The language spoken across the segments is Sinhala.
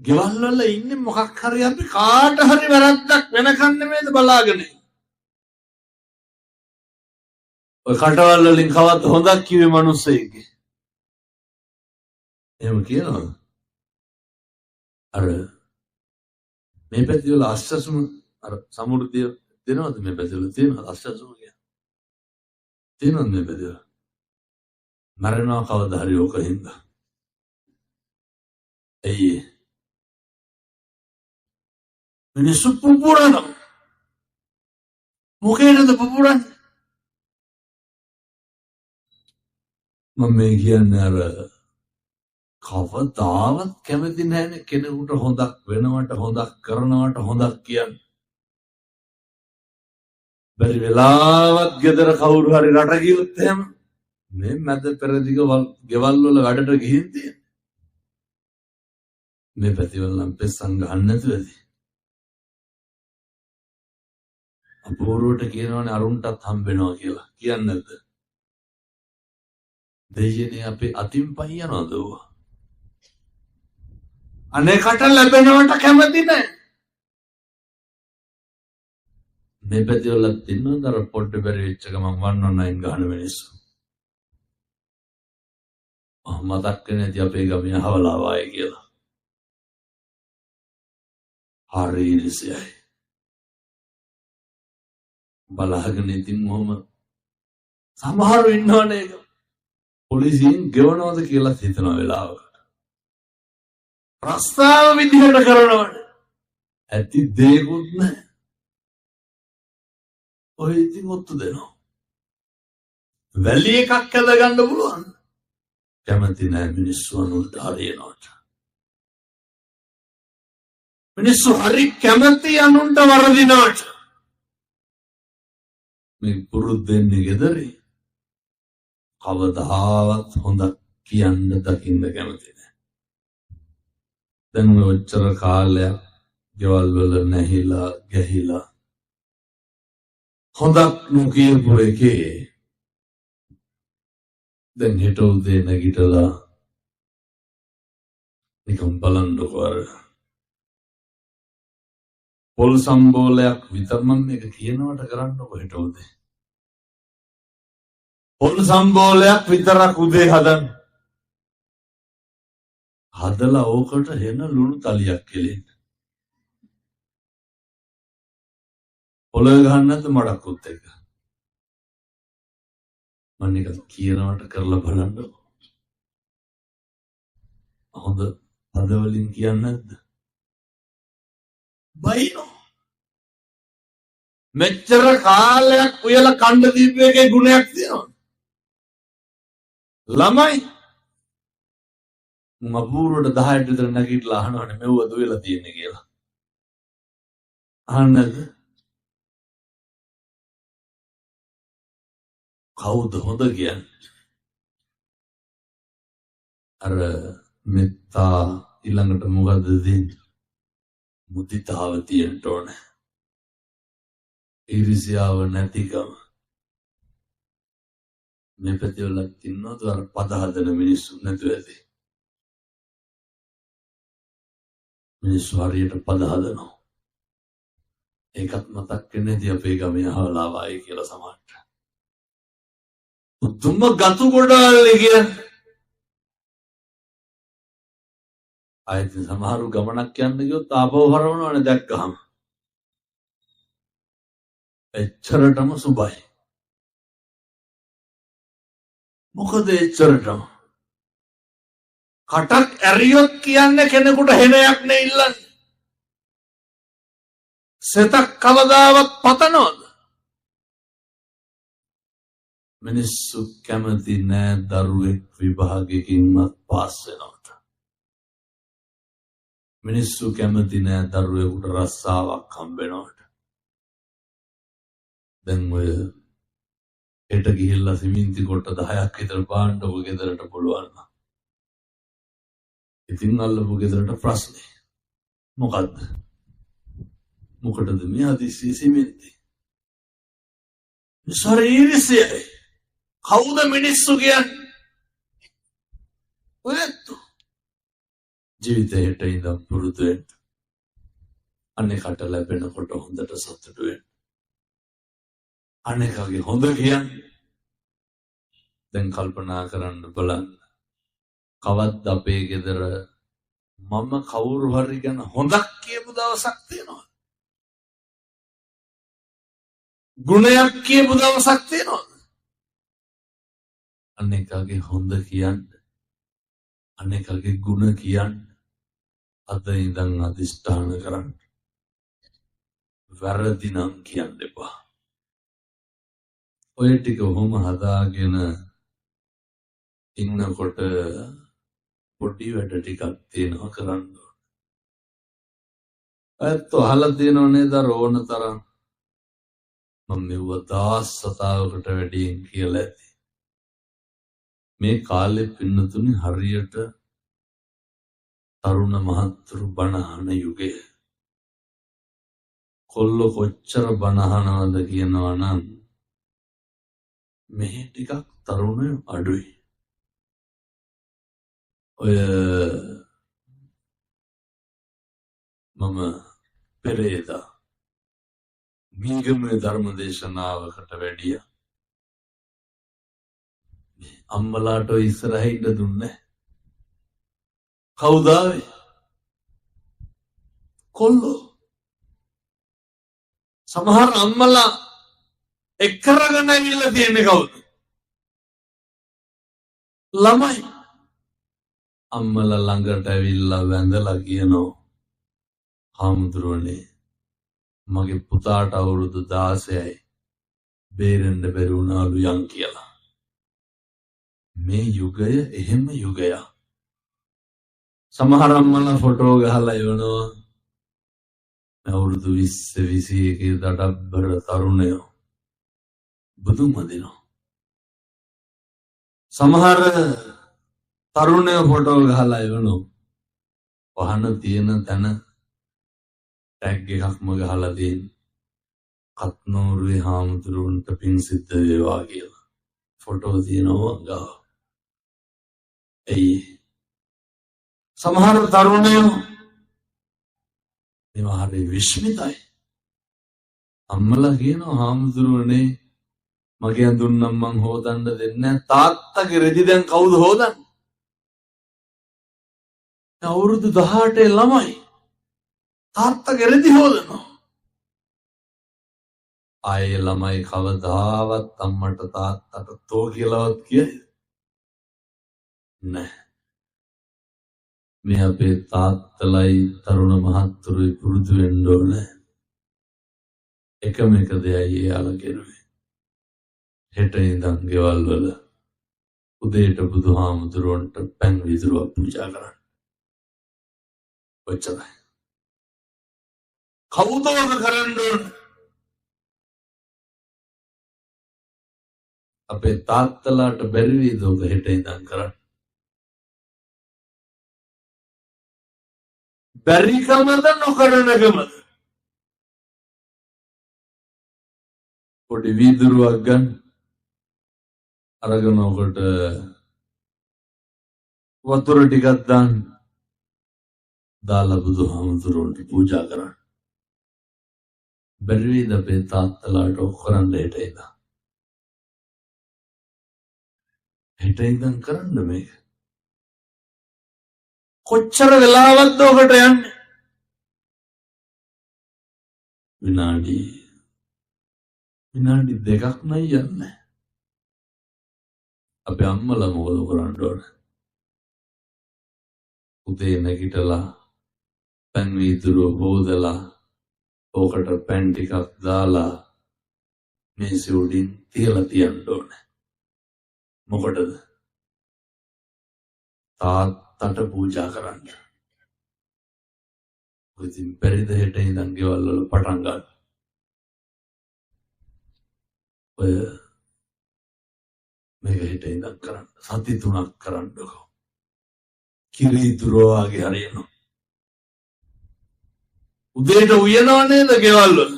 ගෙවල් වල ඉන්නේ මොකක් හරි අපි කාට හරි වැරද්දක් වෙනකන් නෙමෙයිද බලාගෙන. ඔය කටවල් වලින් කවද්ද හොඳක් කිව්වේ මිනිස්සෙක්ගේ. එහෙම කියනවද? අර මේ පැති වල අස්සසුම අර සමෘද්ධිය දෙනවද මේ පැති වල තියෙනවද අස්සසුම කියන්නේ? තියෙනවද මේ පැති වල? මරණව කවදා හරි ඕක හින්දා. ඇයි මිනිස්සු පුපුරන මොකේද පුපුරන්නේ? මම මේ කියන්නේ අර කවදාවත් කැමති නැහැනේ කෙනෙකුට හොඳක් වෙනවට හොඳක් කරනවට හොඳක් කියන්නේ. බැරි වෙලාවත් ගෙදර කවුරු හරි රට ගියොත් එහෙම මේ මැද පෙරදිග ගෙවල් වල වැඩට ගිහින් තියෙන. මේ පැතිවල නම් පෙස්සන් ගහන්න නැතුවද? අපූර්වට කියනවනේ අරුන්ටත් හම්බෙනවා කියලා. කියන්නේ නැද්ද? දෙයියනේ අපේ අතින් පහින් යනවද ඕවා? අනේකට ලැබෙනවට කැමති නැහැ. මේ පැතිවලත් ඉන්නවද අර පොඩ්ඩ බැරි වෙච්ච ගමන් 119 ගහන මිනිස්සු? මතක් නැති අපේ ගමේ අහවලා වායේ කියලා. හරි ඉරිසියයි. බලාගෙන ඉතින් මොහොම සමහරව ඉන්නවනේ ඒක. පොලිසියෙන් ගෙවනවද කියලා හිතන වෙලාවකට. ප්‍රස්තාව විදිහට කරනවනේ. ඇති දෙයක්වත් නැහැ. ඔය ඉතින් ඔත්තු දෙනවා. වැලි එකක් ඇද ගන්න පුළුවන්. කැමති නැහැ මිනිස්සු අනුන්ට හරියනවට. මිනිස්සු හරි කැමති අනුන්ට වරදිනවට. මේ පුරුද්දෙන්නේ ගෙදරේ. කවදාවත් හොඳක් කියන්න දකින්න කැමති නැහැ. දැන් ඔච්චර කාලයක් ගෙවල් වල නැහිලා ගැහිලා හොඳක් නොකියපු එකේ දැන් හෙට උදේ නැගිටලා නිකම් බලන්නකො අර පොල් සම්බෝලයක් විතර මම මේක කියනවට කරන්නකො හෙට උදේ. පොල් සම්බෝලයක් විතරක් උදේ හදන්න. හදලා ඕකට හෙන ලුණු තලියක් කෙලෙන්න. පොළොව ගහන්න නැද්ද මඩක්කුත් එක? මම නිකන් කියනවට කරලා බලන්නකො. හොඳ හදවලින් කියන්නේ නැද්ද? බයිනෝ. මෙච්චර කාලයක් උයලා කණ්ඩ දීපු එකේ ගුණයක් තියෙනවා. ළමයි මබූරුවට 10ට විතර නැගිටලා අහනවනේ මෙව්ව දුවලා තියෙන්නේ කියලා. අහන්නද? කවුද හොඳ කියන්නේ? අර මෙත්තා ඊළඟට මොකද දෙන්නේ? මුදිතාව තියෙන්න ඕනේ. ඊර්ෂ්‍යාව නැතිකම. මේ පැතිවල ඉන්නවද අර පද හදන මිනිස්සු නැතුව ඇති? මිනිස්සු හරියට පද හදනවා. ඒකත් මතක් වෙන්නේ නැති අපේ ගමේ අහවලා වායි කියලා සමහරට. උතුම්ම ගතු ගොඩාල්ලේ කියන්නේ. ආයෙත් සමහරු ගමනක් යන්න ගියොත් ආපහු හරවනවනේ දැක්කහම. එච්චරටම සුබයි. මොකද එච්චරටම කටක් ඇරියොත් කියන්නේ කෙනෙකුට හෙනයක් නේ ඉල්ලන්නේ. සෙතක් කවදාවත් පතනවද? මිනිස්සු කැමති නෑ දරුවෙක් විභාගයකින්වත් පාස් වෙනවට. මිනිස්සු කැමති නෑ දරුවෙකුට රස්සාවක් හම්බෙනවට. දැන් ඔය හෙට ගිහිල්ලා සිමෙන්ති කොට 10ක් විතර පාන්නකො ගෙදරට පුළුවන් නම්. ඉතින් අල්ලපු ගෙදරට ප්‍රශ්නේ. මොකද්ද? මොකටද මේ හදිස්සි සිමෙන්ති? ශරීරසියයි. කවුද මිනිස්සු කියන්නේ? ඔයත් ජීවිතයට ඉඳන් පුරුදු වෙන්න. අනේකට ලැබෙනකොට හොඳට සතුටු වෙන්න. අනේකගේ හොඳ කියන්නේ දැන් කල්පනා කරන්න බලන්න. කවද්ද අපේ ගෙදර මම කවුරු හරි ගැන හොඳක් කියපු දවසක් තියෙනවා? ගුණයක් කියපු දවසක් තියෙනවා? අනේකගේ හොඳ කියන්න, අනේකගේ ගුණ කියන්න අද ඉඳන් අදිෂ්ඨාන කරන්න. වැරදි නම් කියන්න එපා. ඔය ටික ඔහොම හදාගෙන ඉන්නකොට පොඩි වැඩ ටිකක් තියෙනවා කරන්න. ඇත්ත අහලා තියෙනව නේද ඕන තරම්? මම මෙව 10 සතාවකට වැඩියෙන් කියලා ඇති. මේ කාලේ පින්නතුනි හරියට තරුණ මහත්තුරු බණහන යුගය. කොල්ල කොච්චර බණහනවද කියනවා නම් මේ ටිකක් තරුණ අඩුයි. ඔය මම පෙරේදා මීගමේ ධර්ම දේශනාවකට වැඩිය. අම්මලාට ඉස්සරහින්ද දුන්නේ කවුද ආවේ? කොල්ලෝ. සමහර අම්මලා එක්කරගෙන ඇවිල්ලා තියෙන්නේ කවුද? ළමයි. අම්මලා ළඟට ඇවිල්ලා වැඳලා කියනවා, හාමුදුරුවනේ මගේ පුතාට අවුරුදු 16යි බේරෙන්න බැරි වුණාලු යන් කියලා. මේ යුගය එහෙම යුගයක්. සමහර අම්මලා ෆොටෝ ගහලා එවනවා අවුරුදු 20 21 දඩබ්බර තරුණයෝ බුදුන් වදිනවා. සමහර තරුණයෝ ෆොටෝ ගහලා එවනවා වහන තියෙන තැන ටැග් එකක්ම ගහලා තියෙන කත්නෝරුවේ හාමුදුරුවන්ට පින් සිද්ධ වේවා කියලා ෆොටෝ තියෙනවා ගාව. එයි සමහර තරුණයෝ මේවා හරි විශ්මිතයි. අම්මලා කියනවා හාමුදුරුවනේ මගේ අඳුන් නම් මං හොදන්න දෙන්නේ නැහැ. තාත්තගේ රෙදි දැන් කවුද හොදන්නේ? අවුරුදු 18 ළමයි තාත්තගේ රෙදි හොදනවා. ආයේ ළමයි කවදාවත් අම්මට තාත්තට තෝ කියලාවත් කියයි නැහැ. මේ අපේ තාත්තලයි තරුණ මහත්තුරුයි පුරුදු වෙන්න ඕනේ. එකම එක දෙයයි එයාලා කෙරුවේ. හෙට ඉඳන් ගෙවල් වල උදේට බුදුහාමුදුරුවන්ට පැන් විදුරුවක් පූජා කරන්න. ඔච්චරයි. කවුදෝක කරන්න ඕනේ? අපේ තාත්තලාට බැරි වේද ඔබ හෙට ඉඳන් කරන්න? බැරිකමද නොකරනකමද? පොඩි වීදුරුවක් ගන්න අරගෙන ඔකට වතුර ටිකක් දාන්න දාලා බුදුහාමුදුරුවන්ට පූජා කරන්න. බැරි වේද අපේ තාත්තලාට ඔක් කරන්න හෙට ඉඳන්? හෙට ඉඳන් කරන්න මේක. කොච්චර වෙලාවක්ද ඔකට යන්නේ? විනාඩි 2ක් නයි යන්නේ. අපේ අම්මලා මොකද කරන්න ඕනේ? උදේ නැගිටලා පැන් වීදුරුව හොදලා ඕකට පැන් ටිකක් දාලා මේසෙ උඩින් තියලා තියන්න ඕනේ. මොකටද? තාත්තට පූජා කරන්න. ඉතින් පෙරිද හෙට ඉඳන් ගෙවල් වල පටන් ගන්න. ඔය මේක හෙට ඉඳන් කරන්න. සති 3ක් කරන්නකෝ. කිරිදුරෝ වගේ හරියනවා. උදේට උයනව නේද ගෙවල් වල?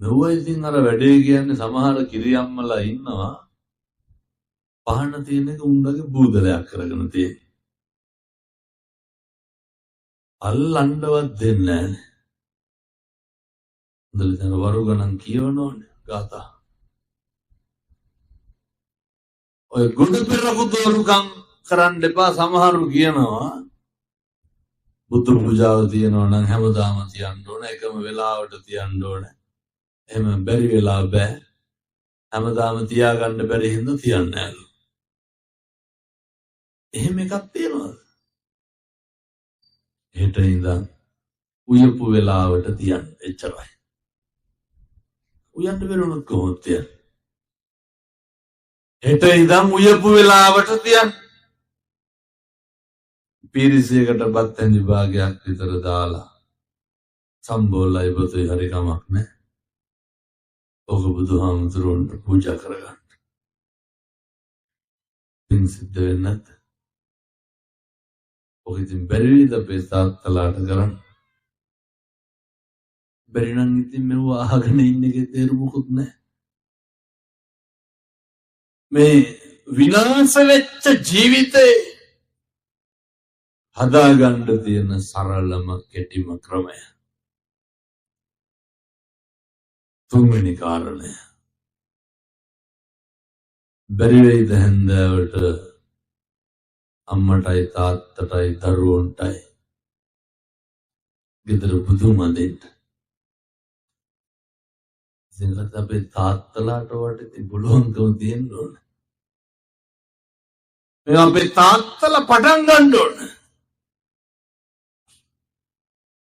මෙව ඉතින් අර වැඩේ කියන්නේ සමහර කිරියම්මලා ඉන්නවා පහන තියෙන එක උන්දගේ බූදලයක් කරගෙන තියෙන්නේ. අල්ලන්නවත් දෙන්නේ නැහැ. හොඳට වරු ගණන් කියවනෝනේ ගාථා. ඔය ගුණ පෙරකු දෝරුකම් කරන්න එපා. සමහරු කියනවා බුදු පූජාව තියනවා නම් හැමදාම තියන්න ඕන, එකම වෙලාවට තියන්න ඕන. එහෙම බැරි වෙලා බෑ. හැමදාම තියාගන්න බැරි හින්දා තියන්නේ නැහැ. එහෙම එකක් තියෙනවද? හෙට ඉඳන් උයපු වෙලාවට තියන්න එච්චරයි. උයන්න බැරුණොත් කොහොමද තියන්නේ? හෙට ඉඳන් උයපු වෙලාවට තියන්න. පිරිසයකට බත් ඇඳි භාගයක් විතර දාලා සම්බෝලයි බතුයි හරි කමක් නැහැ. ඔක බුදුහාමුදුරුවන්ට පූජා කරගන්න. පින් සිද්ධ වෙන්නේ නැද්ද? ඔක ඉතින් බැරි වෙයිද අපේ තාත්තලාට කරන්න? බැරි නම් ඉතින් මෙව අහගෙන ඉන්න එකේ තේරුමකුත් නැහැ. මේ විනාශ වෙච්ච ජීවිතේ හදාගන්න තියෙන සරලම කෙටිම ක්‍රමය. තුන්වෙනි කාරණය. බැරි වෙයිද හැන්දෑවට අම්මටයි තාත්තටයි දරුවන්ටයි ගෙදර බුදුන් අදින්න? ඉතින් අපේ තාත්තලාට වටේ බුලුවන්කම තියෙන්න ඕන. මේ අපේ තාත්තලා පටන් ගන්න ඕන.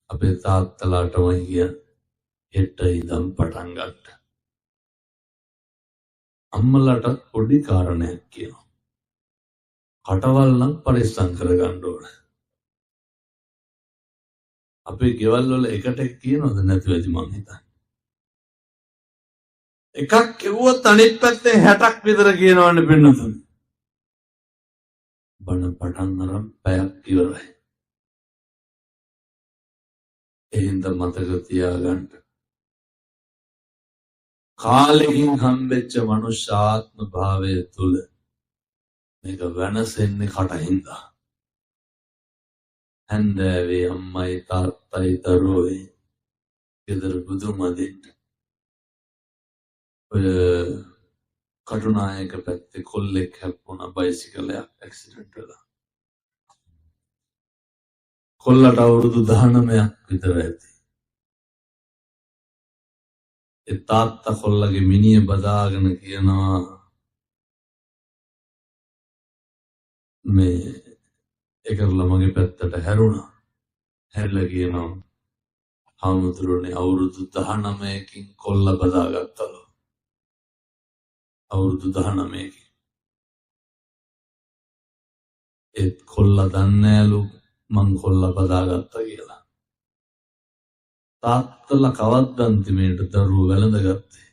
අපේ තාත්තලාටම කියන හෙට ඉඳන් පටන් ගන්න. අම්මලාට පොඩි කාරණයක් කියනවා. කටවල් නම් පරිස්සම් කරගන්න ඕන. අපේ ගෙවල් වල එකට කියනවද නැතුව ඇති මං හිතන්නේ. එකක් කිව්වොත් අනිත් පැත්තේ 60ක් විතර කියනවනේ පින්නතුනි. බණ පටන් අරන් පැයක් ඉවරයි. එහෙනම් මතක තියාගන්න. කාලෙකින් හම්බෙච්ච මනුෂ්‍යාත්ම භාවය තුල මේක වෙනසෙන්නේ කටින්දා. හන්දෑවේ අම්මයි තාත්තයි දරුවෝයි ගෙදර බුදුන් අදින්න. ඔය කටුනායක පැත්තේ කොල්ලෙක් හැප්පුණා බයිසිකලයක් ඇක්සිඩන්ට් වෙලා. කොල්ලට අවුරුදු 19ක් විතර ඇති. ඒ තාත්තා කොල්ලගේ මිනිය බදාගෙන කියනවා මේ ඒකරලා මගේ පැත්තට හැරුණා. හැරිලා කියනවා හාමුදුරනේ අවුරුදු 19කින් කොල්ල බදාගත්තලු. අවුරුදු 19කින්. ඒත් කොල්ලා දන්නේ නෑලු මං කොල්ලා බදාගත්තා කියලා. තාත්තලා කවද්දන්ති මේට දරුවෝ වැළඳගත්තේ.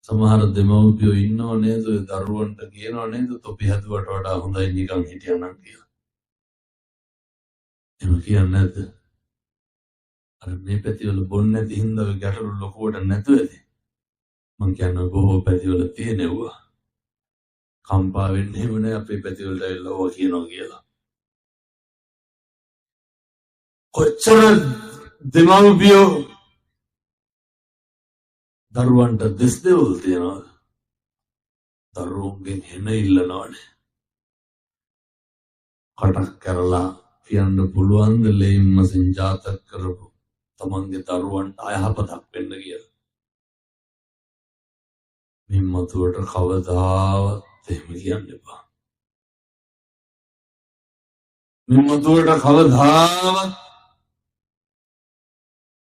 සමහර දෙමව්පියෝ ඉන්නව නේද ඔය දරුවන්ට කියනව නේද තොපි හැදුවට වඩා හොඳයි නිකන් හිටියනම් කියලා. එහෙම කියන්නේ නැද්ද? අර මේ පැතිවල බොන්නේ නැති හින්දා ඔය ගැටලු ලොකුවට නැතුව ඇති. මං කියන්නේ බොහෝ පැතිවල තියෙනවා. කම්පා වෙන්නේ එහෙම නෑ අපේ පැතිවලට ඇවිල්ලා ඕවා කියනවා කියලා. කොච්චර දෙමව්පියෝ දරුවන්ට දෙස් දෙවල් තියනවාද? දරුවන්ගෙන් හෙන ඉල්ලනවානේ. කටක් කරලා කියන්න පුළුවන් ද ලේම් මසින් ජාතක කරපු තමන්ගේ දරුවන්ට අයහපතක් වෙන්න කියලා. මිම්මතුවට කවදාවත් එහෙම කියන්න එපා. මිම්මතුවට කවදාවත්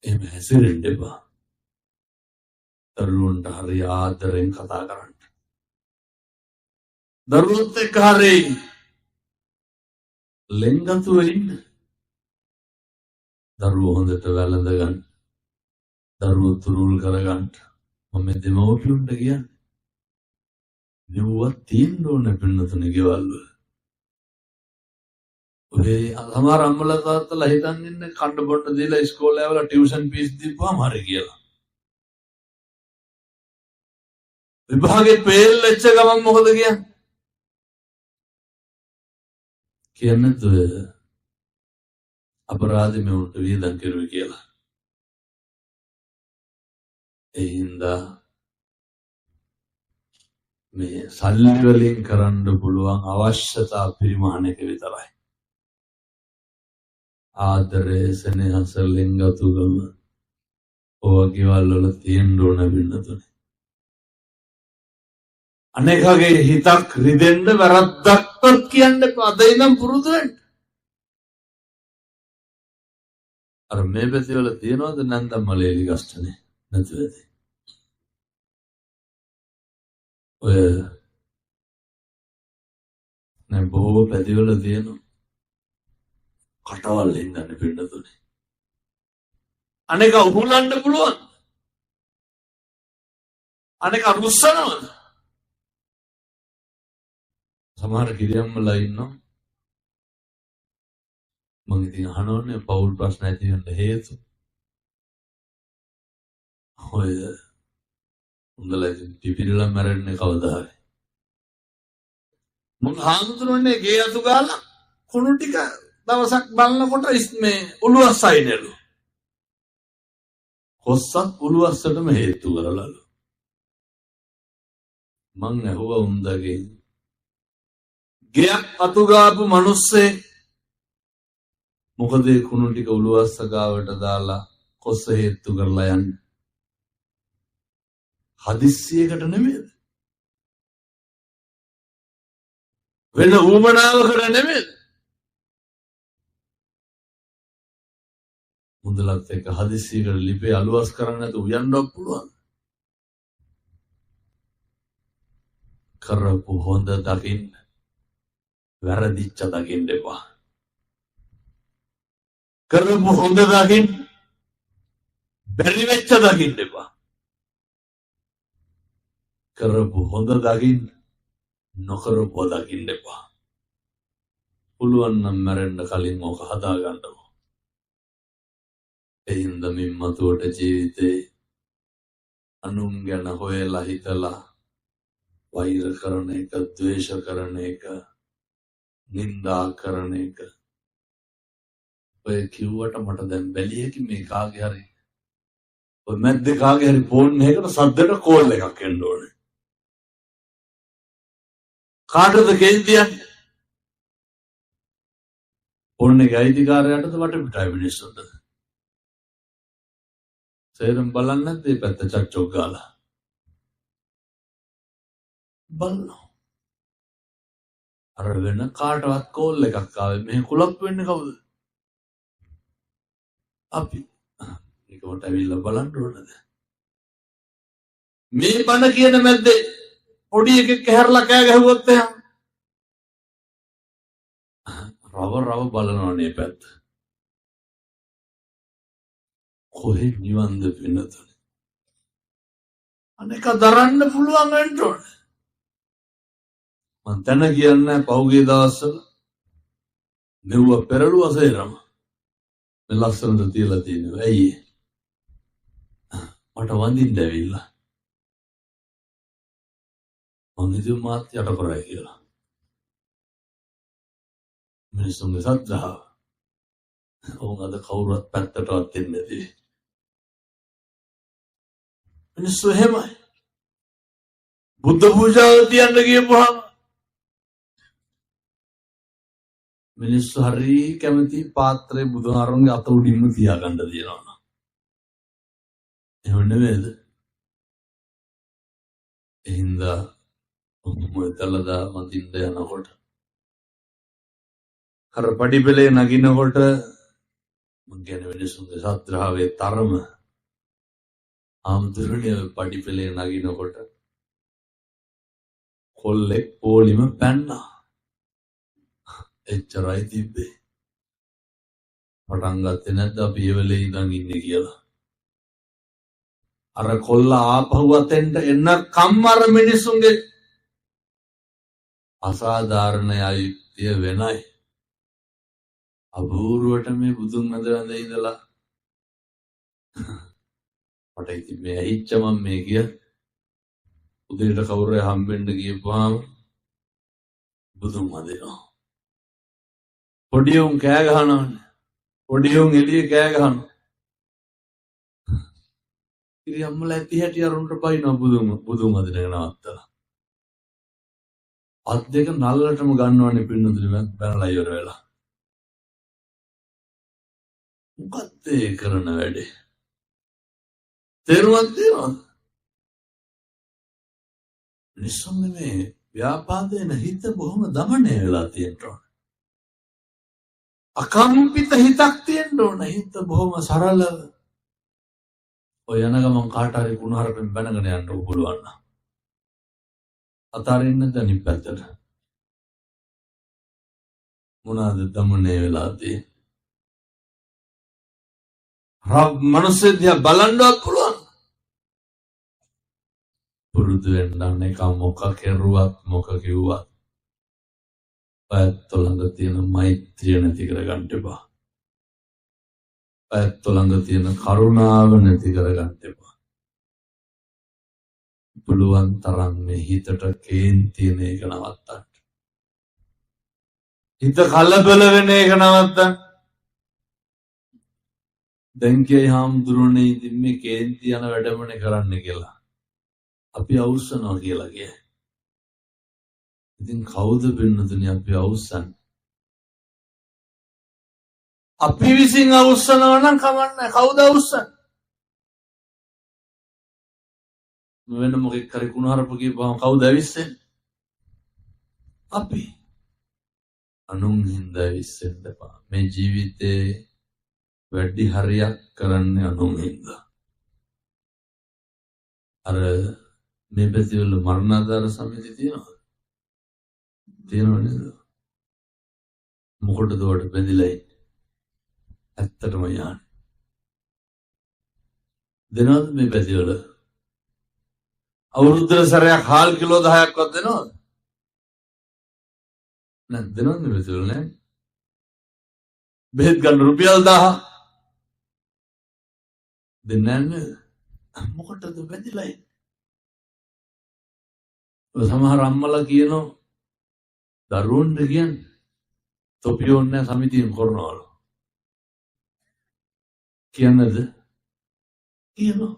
එහෙම හැසිරෙන්න එපා. දරුවන්ට හරි ආදරෙන් කතා කරන්න. දරුවොත් එක්ක හරි ලෙන්ගතුව ඉන්න. දරුවෝ හොඳට වැළඳ ගන්න. දරුවෝ තුරුල් කරගන්න. මම දෙමව්පියන්ට කියන්නේ. නෙවුවත් තියෙන්න ඕන පින්නතුනේ ගෙවල් වල. ඔය සමහර අම්මලා තාත්තලා හිතන් ඉන්නේ කන්න බොන්න දීලා ඉස්කෝලේ ආවලා ටියුෂන් ෆීස් දීපුවාම හරි කියලා. විභාගේ ෆේල් වෙච්ච ගමන් මොකද කියන්නේ? කියන්නේ අපරාධ මෙවුන්ට වියදම් කෙරුවේ කියලා. ඒ හින්දා මේ සල්ලි වලින් කරන්න පුළුවන් අවශ්‍යතා පරිමාණයක විතරයි. ආදරය, සෙනෙහස, ලෙන්ගතුකම ඔය ගෙවල් වල තියෙන්න ඕන වෙනතුනේ. අනේකගේ හිතක් රිදෙන්න වැරද්දක්වත් කියන්න එපා. අද ඉඳන් පුරුදු වෙන්න. අර මේ පැතිවල තියනවද නැන්දම් මලේලි ගස්ටනේ නැතිවද? ඔය නෑ බොහෝ පැතිවල තියෙනවා. කටවල් ඉඳන්නේ පින්නතුනේ. අනේක උහුලන්න පුළුවන්. අනේක රුස්සනවද? සමහර කිරියම්මලා ඉන්නවා. මම ඉතින් අහනෝනේ පෞල් ප්‍රශ්න ඇති වෙන්න හේතු. ඔය උඹලා ඉතින් පිපිරිලා මැරෙන්නේ කවදා හරි. මම හාමුදුරනේ ගේ අතු ගාලා කුණු ටික දවසක් බලනකොට මේ උළුවස් අයිනලු. කොස්සක් උළුවස්සටම හේතු කරලාලු. මං ඇහුවා උන්දගේ ගෙයක් අතු ගාපු මිනිස්සේ මොකද කුණු ටික උළුවස්ස ගාවට දාලා කොස්ස හේතු කරලා යන්නේ? හදිස්සියකට නෙමෙයිද? වෙන ඌමනාවකට නෙමෙයිද? මුදලත් එක්ක හදිස්සියකට ලිපේ අලුවස් කරන්න නැතුව උයන්නවත් පුළුවන්. කරපු හොඳ දකින්න වැරදිච්ච දකින්න එපා. කරපු හොඳ දකින්න බැරි වෙච්ච දකින්න එපා. කරපු හොඳ දකින්න නොකරපු දකින්න එපා. පුළුවන් නම් මැරෙන්න කලින් ඕක හදා ගන්නකො. එයින්ද මින්මතුවට ජීවිතේ අනුන් ගැන හොයලා හිතලා වෛර කරන එක, ද්වේෂ කරන එක, නින්දා කරන එක ඔය කිව්වට මට දැන් බැලියකි මේ කාගේ හරි ඔය මැද්දේ කාගේ හරි ෆෝන් එකකට සද්දට කෝල් එකක් එන්න ඕනේ. කාටද කේන්තියන්නේ? ෆෝන් එකේ අයිතිකාරයාටද වටපිටාවේ මිනිස්සුන්ටද? සේරම බලන්නේ නැද්ද මේ පැත්ත චච්චොක් ගාලා? බලනවා. අර වෙන කාටවත් කෝල් එකක් ආවේ මෙහෙ කුලප් වෙන්නේ කවුද? අපි ඒකට ඇවිල්ලා බලන්න ඕනද? මේ බණ කියන මැද්දේ පොඩි එකෙක් හැරලා කෑ ගැහුවොත් එහෙම රව බලනවනේ පැත්ත. කොහෙ නිවන්ද පින්නතුනේ? අනේක දරන්න පුළුවන් වෙන්න ඕනේ. මං තන කියන්නේ පහුගිය දවස්වල මෙව්ව පෙරළුව සේරම මේ ලස්සනට තියලා තියෙනවා. ඇයි මට වඳින්න ඇවිල්ලා මං ඉතින් මාත් යට කරයි කියලා. මිනිස්සුන්ගේ සද්ධාව ඕන් අද කවුරුත් පැත්තටවත් දෙන්නේ නැති. මිනිස්සු එහෙමයි. බුද්ධ පූජාව තියන්න ගියපුවාම මිනිස්සු හරි කැමති පාත්‍රයේ බුදුහාරන්ගේ අත උඩින්ම තියාගන්න තියනවා. එහෙම නෙමෙයිද? එහින්දා මොකදලදා මදින්ද යනකොට අර පඩිපෙළේ නගිනකොට මං කියන්නේ මිනිස්සුන්ගේ සත්‍යාවේ තරම ආම්තුරුනේ පඩිපෙළේ නගිනකොට කොල්ලෙක් පොලිම පැන්නා. එච්චරයි තිබ්බේ. පටන් ගත්තේ නැද්ද අපි ඒ වෙලේ ඉඳන් ඉන්නේ කියලා. අර කොල්ලා ආපහු අතෙන්ට එන්න කම්මර මිනිසුන්ගේ අසාධාරණ අයුක්තිය වෙනයි. අභූරුවට මේ බුදුන් මැද ඉඳලා මට ඉතින් මේ ඇහිච්ච මම මේ කිය උදේට කවුරු හම්බෙන්න ගියපුවාම බුදුන් වදිනවා. පොඩි උන් කෑ ගහනවනේ. පොඩි උන් එළියේ කෑ ගහනවා. ඉතින් අම්මලා ඇති හැටි අරුන්ට බයිනවා බුදුන් අදිනක නවත්තලා. අත් දෙක නල්ලටම ගන්නවනේ පින්නතුනි බැනලා ඉවර වෙලා. මොකක්ද ඒ කරන වැඩේ? තේරුම්වත් තියෙනවද? නිසංග මේ ව්‍යාපාදේන හිත බොහොම දමනය වෙලා තියෙනවා. අකම්පිත හිතක් තියෙන්න ඕන. හිත බොහොම සරල. ඔය යන ගමන් කාට හරි කුණහරුපෙන් බැනගෙන යන්න පුළුවන් නම් අතාරින්න දැනි පැත්තට මොනවාද දමනය වෙලා තියෙන්නේ? මනුස්සය දිහා බලන්නවත් පුළුවන්. පුරුදු වෙන්න එක මොක කෙරුවත් මොක කිව්වත් පැත්ත ළඟ තියෙන මෛත්‍රිය නැති කරගන්න එපා. පැත්ත ළඟ තියෙන කරුණාව නැති කරගන්න එපා. පුළුවන් තරම් මේ හිතට කේන්ති තියෙන එක නවත්තන්න. හිත කලබල වෙන එක නවත්තන්න. දැන් කියයි හාමුදුරනේ ඉතින් මේ කේන්ති යන වැඩමනේ කරන්න කියලා. අපි අවුස්සනවා කියලා කියයි. ඉතින් කවුද පින්නතුනි අපි අවුස්සන්නේ? අපි විසින් අවුස්සනවා නම් කමන්නේ. කවුද අවුස්සන්නේ? වෙන මොකෙක් කරේ කුණහරුප කියපුවම කවුද ඇවිස්සෙන්නේ? අපි. අනුන් හින්දා ඇවිස්සෙන්න එපා. මේ ජීවිතේ වැඩි හරියක් කරන්නේ අනුන් හින්දා. අර මේ පැතිවල මරණාධාර සමිති තියෙනවද? තියෙනව නේද? මොකටද උඩ බැඳිලා ඉන්නේ? ඇත්තටම යන්නේ. දෙනවද මේ පැතිවල? අවුරුද්දට සැරයක් හාල් කිලෝ 10ක්වත් දෙනවද? නැත් දෙනවද මේ පැතිවල නෑ? බෙහෙත් ගන්න රුපියල් 1000 දෙන්නේ නැහැ. මොකටද බැඳිලා ඉන්නේ? සමහර අම්මලා කියනවා දරුවන්ට කියන්නේ තොපිය ඕනේ සමිතියෙන් කරනවලු. කියන්නේද? කියනවා.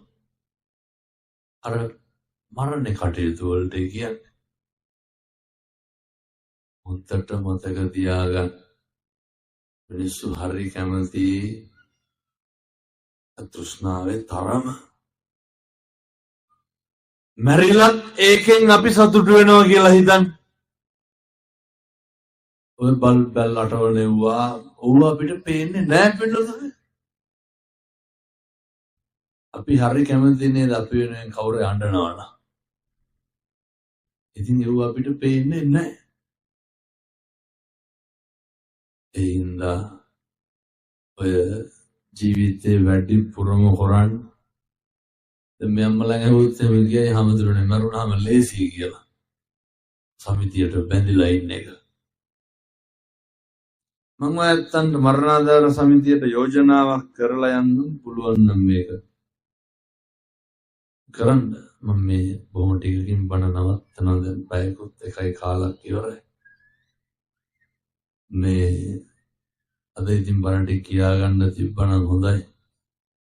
අර මරණේ කටයුතු වලට කියන්නේ. හොන්දට මතක තියාගන්න. මිනිස්සු හරි කැමති තෘෂ්ණාවේ තරම. මැරිලත් ඒකෙන් අපි සතුටු වෙනවා කියලා හිතන්න. ඔය බල් අටවලෙව්වා ඕව අපිට පේන්නේ නෑ පින්නතුනේ. අපි හරි කැමති නේද අපි වෙනුවෙන් කවුරු යඬනවනම්. ඉතින් ඒව අපිට පේන්නේ නෑ. ඒ හින්දා ඔය ජීවිතේ වැඩි පුරම කරන්නේ මේ අම්මලා ඇහුවොත් එහෙම කියයි හැමදෙරෝනේ මරුණාම ලේසි කියලා. සමිතියට බැඳිලා ඉන්න එක. මම ඔයත්තන්ට මරණාධාර සමිතියට යෝජනාවක් කරලා යන්න පුළුවන් නම් මේක කරන්න. මම මේ බොහොම ටිකකින් බණ නවත්තනවා. දැන් පැයකුත් එකයි කාලක් ඉවරයි. මේ අද ඉතින් බණ ටික කියා ගන්න තිබ්බනම් හොඳයි.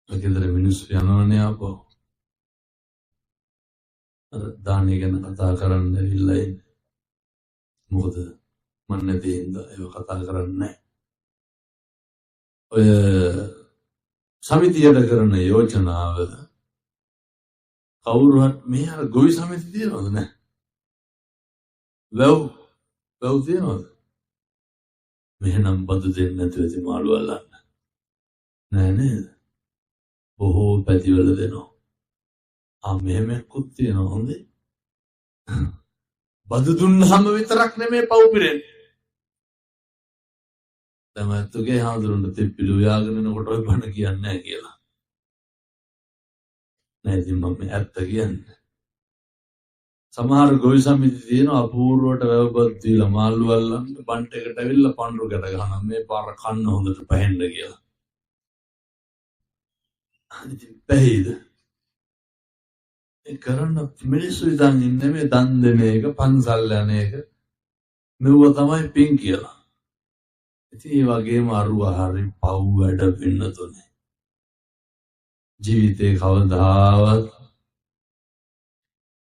ගෙදර මිනිස්සු යනවනේ ආපහු. දානය ගැන කතා කරන්න ඇවිල්ලා ඉන්නේ. මොකද මම නැති හින්දා ඒව කතා කරන්නේ නැහැ. ඔය සමිතියට කරන යෝජනාව කවුරුහත් මේ අර ගොවි සමිති තියනවද නැහැ? වැව් තියනවද? මෙහෙනම් බදු දෙන්නේ නැතුව ඉතින් මාළු අල්ලන්න. නෑ නේද? බොහෝ පැතිවල දෙනවා. මෙහෙමකුත් තියෙනවා හොඳේ. බදු දුන්නාම විතරක් නෙමෙයි පව් පිරෙන්නේ. තමතුගේ හාමුදුරන්ට තිප්පිලු යාගෙන යනකොට ඔය බණ කියන්නේ නැහැ කියලා. නෑ ඉතින් මම ඇත්ත කියන්නේ. සමහර ගොවි සමිති තියෙන අපූර්වට වැවපත් දීලා මාළු අල්ලන්න බන්ට් එකට ඇවිල්ලා පඳුරු ගැට ගන්නවා මේ පාර කන්න හොඳට පැහෙන්න කියලා. ඉතින් පැහිද? කරන්න මිනිස්සු ඉතින් ඉන්නේ මේ දන් දෙන එක පන්සල් යන එක මෙව තමයි පින් කියලා. ඉතින් ඒ වගේම අරුව හරි පව් වැඩ පින්නතුනේ. ජීවිතේ කවදාවත්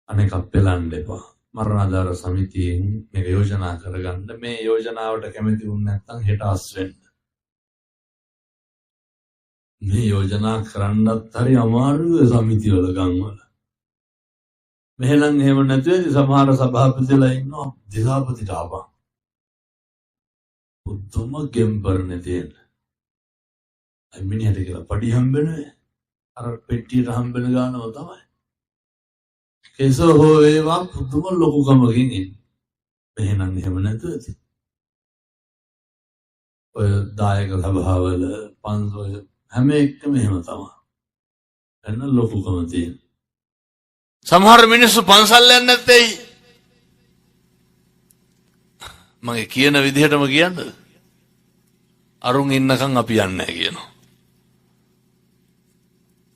අනෙක් අපෙලන්න එපා. මරණාධාර සමිතියෙන් මේක යෝජනා කරගන්න. මේ යෝජනාවට කැමති වුණ නැත්නම් හෙට අස් වෙන්න. මේ යෝජනා කරන්නත් හරි අමාරුයි සමිතිවල ගම්වල. මෙහෙනම් එහෙම නැතුවේදී සමහර සභාපතිලා ඉන්නවා දිසාපතිට ආපන්. උතුම ගෙම්බරනේ තියෙන. මිනිහට කියලා පඩි හම්බෙන්නේ අර පෙට්ටියට හම්බෙන ගානම තමයි. කෙසෝ හෝ ඒවා පුදුම ලොකුකමකින් ඉන්නේ. මෙහෙනම් එහෙම නැතුවේදී ඔය දායක සභාවල පන්සල් හැම එකම එහෙම තමයි. එන්න ලොකුකම තියෙන. සමහර මිනිස්සු පන්සල් යන්නේ නැත්තේ මගේ කියන විදිහටම කියන්නද? අරුන් ඉන්නකම් අපි යන්නේ නැහැ කියනවා.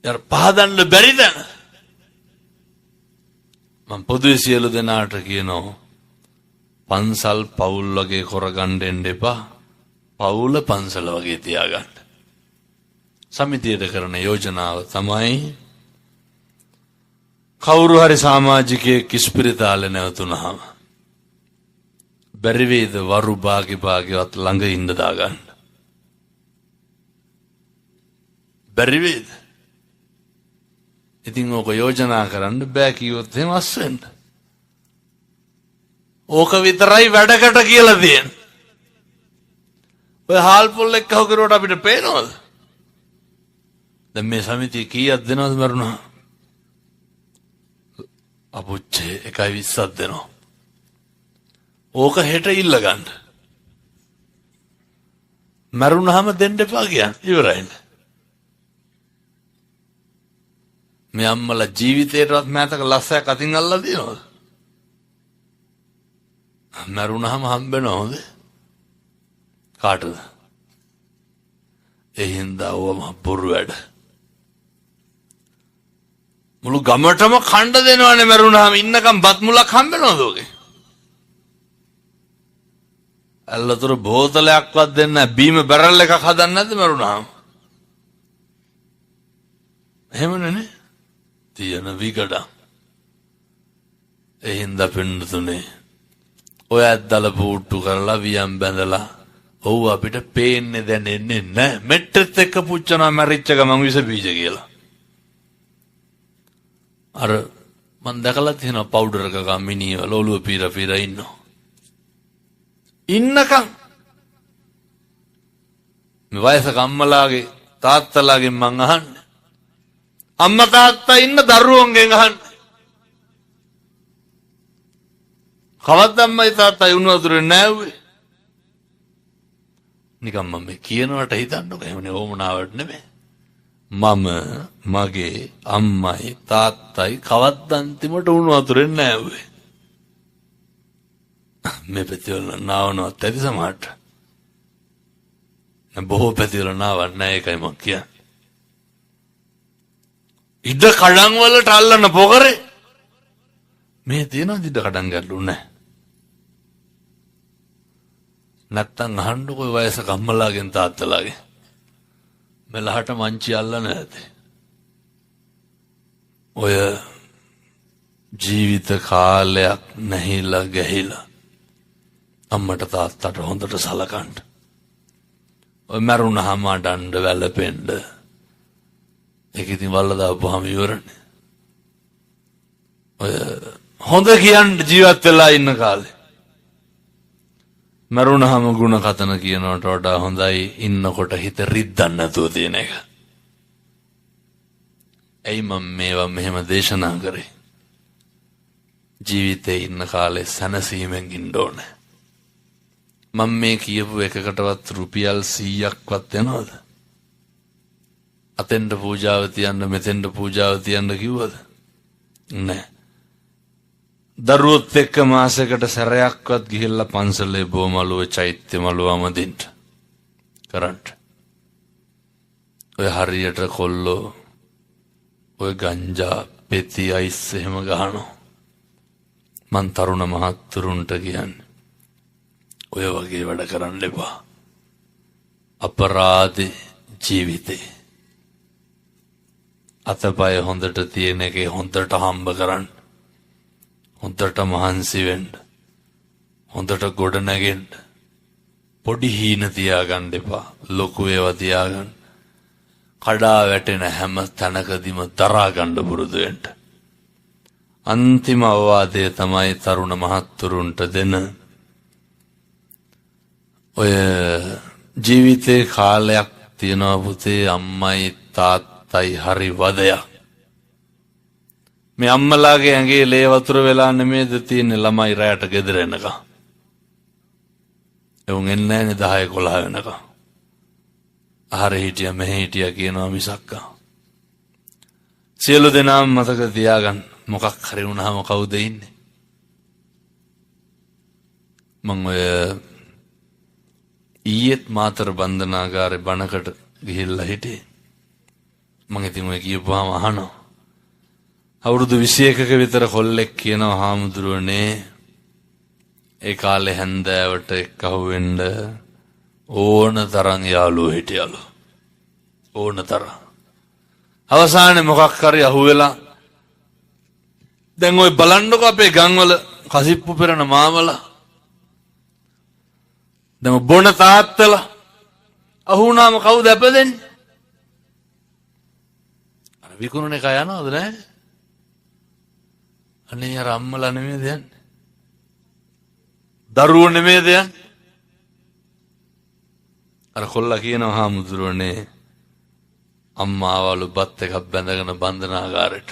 යාර පහදන්න බැරිද? මම පොදුවේ සියලු දෙනාට කියනවා පන්සල් පවුල් වගේ කරගන්න දෙන්න එපා. පවුල පන්සල වගේ තියාගන්න. සමිතියට කරන යෝජනාව තමයි කවුරු හරි සමාජිකයෙක් ඉස්පිරිතාලේ නැවතුනහම බැරි වේද වරු භාගිවත් ළඟ ඉන්න දාගන්න. බැරි වේද? ඉතින් ඕක යෝජනා කරන්න බෑ කිව්වොත් එහෙම අස් වෙන්න. ඕක විතරයි වැඩකට කියලා තියෙන්නේ. ඔය හාල් පොල් එක්ක හොකරුවට අපිට පේනවද? දැන් මේ සමිතිය කීයක් දෙනවද මරුණා? අපුච්චේ 1.20ක් දෙනවා. ඕක හෙට ඉල්ල ගන්න. මරුණාම දෙන්න එපා කියන්නේ ඉවරයිනේ. මේ අම්මලා ජීවිතේටවත් මෑතක ලස්සයක් අතින් අල්ලලා දිනවද? මරුණාම හම්බෙනවද? කාටද? ඒ හින්දා ඕවම බොරු වැඩ. මුළු ගමටම කණ්ඩ දෙනවනේ මරුණාම ඉන්නකම් බත් මුලක් හම්බෙනවද ඔගේ? අල්ලතර බෝතලයක්වත් දෙන්න නැහැ. බීම බැරල් එකක් හදන්න නැද්ද මරුණාම? එහෙමනේ නේ. තියෙන විගඩම්. ඒ හින්දා පින්නතුනේ ඔය ඇද්දල පුට්ටු කරලා වියම් බැඳලා ඔව් අපිට පේන්නේ දැනෙන්නේ නැහැ. මෙට්ටෙත් එක්ක පුච්චනවා මැරිච්ච ගමන් විස බීජ කියලා. අර මන් දැකලා තියෙනවා පවුඩර් එකක මිනිහවල ඔළුව පීර ඉන්නවා. ඉන්නකම් මේ වයසක අම්මලාගේ තාත්තලාගෙන් මං අහන්නේ. අම්මා තාත්තා ඉන්න දරුවෝන්ගෙන් අහන්නේ. කවද්ද අම්මයි තාත්තයි උණු වතුරේ නෑව්වේ? නිකම් මම මේ කියනවට හිතන්නකො එහෙමනේ ඕමනාවට නෙමෙයි. මම මගේ අම්මයි තාත්තයි කවද්ද අන්තිමට උණු වතුරේ නෑව්වේ? මේ පැතිවල නාවනවත් ඇති සමහරට. බොහෝ පැතිවල නාවන්නේ නැහැ ඒකයි මම කියන්නේ. ඉඩ කඩන් වලට අල්ලන පොකරේ මේ තියෙනවද ඉඩ කඩන් ගැල්ලු නැහැ. නැත්තම් අහන්නකො වයසක අම්මලාගෙන් තාත්තලාගෙන් මෙලහට මංචි අල්ලන නැති. ඔය ජීවිත කාලයක් නැහිලා ගැහිලා අම්මට තාත්තට හොඳට සලකන්න. ඔය මරුණාම අඬන්න වැළපෙන්න. ඒක ඉතින් වල්ල දාපුවාම ඉවරනේ. ඔය හොඳ කියන්න ජීවත් වෙලා ඉන්න කාලේ. මරුණාම ಗುಣ කතන කියනවට වඩා හොඳයි ඉන්නකොට හිත රිද්දන්න නැතුව තියෙන එක. එයි මම මේවා මෙහෙම දේශනා කරේ. ජීවිතේ ඉන්න කාලේ සැනසීමෙන් ඉන්න ඕනේ. මම මේ කියපු එකකටවත් රුපියල් 100ක්වත් යනවද? අතෙන්ට පූජාව තියන්න මෙතෙන්ට පූජාව තියන්න කිව්වද? නෑ. දරුවොත් එක්ක මාසයකට සැරයක්වත් ගිහිල්ලා පන්සලේ බොමළුව චෛත්‍ය මළුව අමදින්න කරන්න. ඔය හරියට කොල්ලෝ ඔය ගංජා පෙති අයිස් එහෙම ගහනවා. මං තරුණ මහත්තුරුන්ට කියන්නේ ඔය වගේ වැඩ කරන්න එපා. අපරාධ ජීවිතේ අතපය හොඳට තියෙන එකේ හොඳට හම්බ කරන්න, හොඳට මහන්සි වෙන්න, හොඳට ගොඩ නැගෙන්න. පොඩි හීන තියාගන්න එපා, ලොකු ඒවා තියාගන්න. කඩා වැටෙන හැම තැනකදීම දරා ගන්න පුරුදු වෙන්න. අන්තිම අවවාදය තමයි තරුණ මහත්තුරුන්ට දෙන ඔය ජීවිතේ කාලයක් තියනවා පුතේ, අම්මයි තාත්තයි හරි වදයක්. මේ අම්මලාගේ ඇඟේ ලේ වතුර වෙලා නෙමේද තියෙන්නේ ළමයි රැයට ගෙදර එනකම්. එවුන් එන්නේ නැහැ 10-11 වෙනකම්. ආහාර හිටියා මෙහෙ හිටියා කියනවා මිසක්කා. සියලු දෙනාම මතක තියාගන්න, මොකක් හරි වුණාම කවුද ඉන්නේ? මම ඔය ඊයේත් මාතර බන්ධනාගාරේ බණකට ගිහිල්ලා හිටියේ. මම ඉතින් ඔය කියපුවාම අහනවා. අවුරුදු 21ක විතර කොල්ලෙක් කියනවා, හාමුදුරුවනේ ඒ කාලේ හැන්දෑවට එක්කහුවෙන්න ඕන තරම් යාළුවෝ හිටියලු. ඕන තරම්. අවසානයේ මොකක් හරි අහුවෙලා දැන් ඔය බලන්නකෝ අපේ ගම්වල කසිප්පු පෙරන මාමලා, දැන් බොන තාත්තලා අහුණාම කවුද අපදෙන්නේ? අර විකුණන එක යනවද නැහැ? අනේ අර අම්මලා නෙමෙයිද යන්නේ? දරුවෝ නෙමෙයිද යන්නේ? අර කොල්ලා කියනවා, හාමුදුරුවනේ අම්මාවලු බත් එකක් බැඳගෙන බන්ධනාගාරෙට.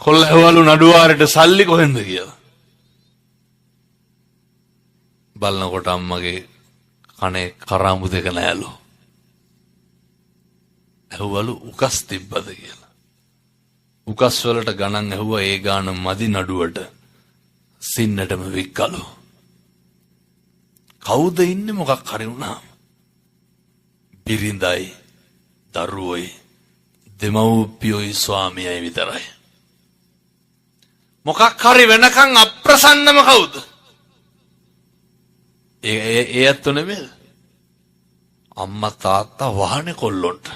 කොල්ලා ඇවලු නඩුවාරෙට සල්ලි කොහෙන්ද කියලා. බලනකොට අම්මගේ කනේ කරාඹු දෙක නෑලු. ඇහුවලු උකස් තිබ්බද කියලා. උකස් වලට ගණන් ඇහුවා, ඒ ගාන මදි නඩුවට සින්නටම වික්කලු. කවුද ඉන්නේ මොකක් හරි වුණාම? බිරිඳයි, දරුවෝයි, දෙමව්පියෝයි, ස්වාමියයි විතරයි. මොකක් හරි වෙනකන් අප්‍රසන්නම කවුද? ඒ ඇත්ත නෙමෙයි. අම්මා තාත්තා වහනේ කොල්ලොන්ට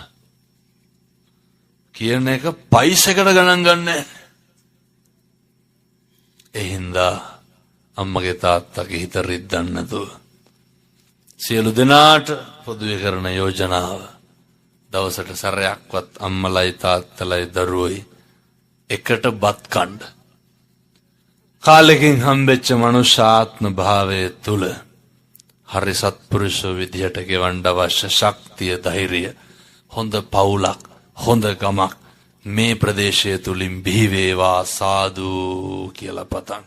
කියන එක පයිසකට ගණන් ගන්නෑ. ඒ හින්දා අම්මගේ තාත්තගේ හිත රිද්දන්න නැතුව සියලු දෙනාට පොදුවේ කරන යෝජනාව, දවසට සැරයක්වත් අම්මලයි තාත්තලයි දරුවෝයි එකට බත් කන්න. කාලෙකින් හම්බෙච්ච මනුෂ්‍යාත්ම භාවය තුල හරි සත්පුරුෂෝ විදියට ගෙවන්න අවශ්‍ය ශක්තිය, ධෛර්යය, හොඳ පවුලක්, හොඳ ගමක් මේ ප්‍රදේශය තුලින් බිහි වේවා සාදු කියලා පතන්න.